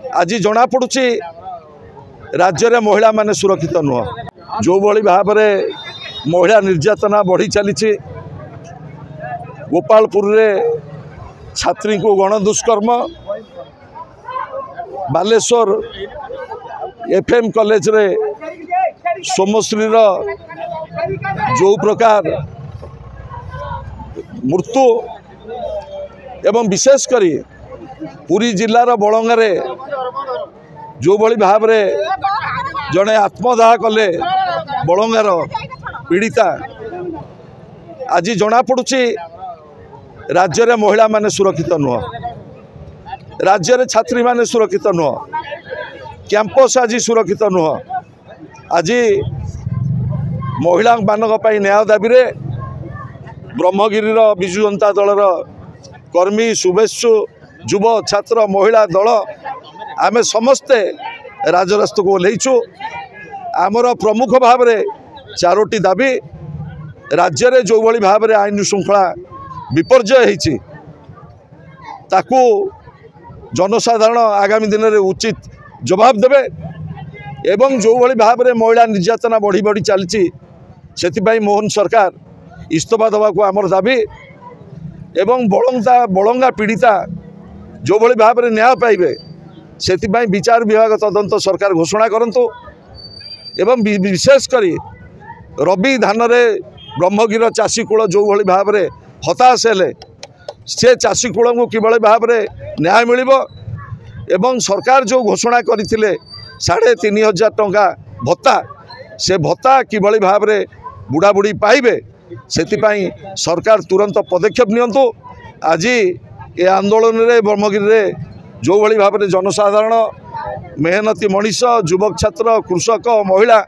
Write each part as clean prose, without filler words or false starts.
आज जना पड़ुछि राज्य में महिला माने सुरक्षित नुह। जो भली भाव में महिला निर्यातना बढ़ी चली गोपालपुर रे छात्री को गणदुष्कर्म, बालेश्वर एफएम कॉलेज रे सोमश्री जो प्रकार मृत्यु एवं विशेष करी पुरी जिलार बड़ंगारे जो भली भाव में जड़े आत्मदाह कले बड़ंगार पीड़िता आज जना पड़ुछि राज्य में महिला माने सुरक्षित नुह। राज्य में छात्री माने सुरक्षित नुह। कैंपस आज सुरक्षित नुह। आज महिला मानक न्याय दाबी रे ब्रह्मगिरी विजु जनता दलर कर्मी शुभेच्छु युव छात्र महिला दल आमे समस्ते राजरास्ता को ओह्लैचु। आमर प्रमुख भाव में चारोटी दाबी राज्य में जो भली भाव में आईन श्रृंखला विपर्जय होइछि ताकू जनसाधारण आगामी दिन में उचित जवाब देवे एवं जो भली भाव में महिला निर्यातना बढ़ी बढ़ी चलती से मोहन सरकार इस्तीफा देवा को आमर दाबी एवं बड़ंगा पीड़िता जो भली भाव में न्याय पाइबे से विचार विभाग तदंत सरकार घोषणा करंतु एवं विशेष करी रबी धान रे ब्रह्मगिर चाषी कूल जो भली भाव में हताश हेले से चाषी कूल को किभली भाव में न्याय मिलिबो एवं सरकार जो घोषणा करथिले 3500 टंका भत्ता से भत्ता किभली भाव में बुढ़ा बुढ़ी पाइबे सेतिपाई सरकार तुरंत पदक्षेप नियंतु। आज ये आंदोलन रे ब्रह्मगिरी रे जो भली भाव में जनसाधारण मेहनती मनीष युवक छात्र कृषक महिला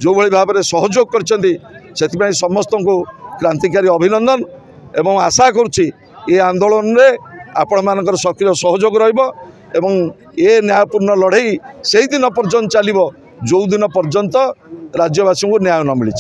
जो भली भाव में सहयोग करछंती सेतिपाई समस्त को क्रांतिकारी अभिनंदन एवं आशा करुच्ची ये आंदोलन रे आपण मानकर सक्रिय सहयोग रहिबो एवं ये न्यायपूर्ण लड़ाई से दिन पर्यंत चलिबो जो दिन पर्यंत राज्यवासी को न्याय न मिली।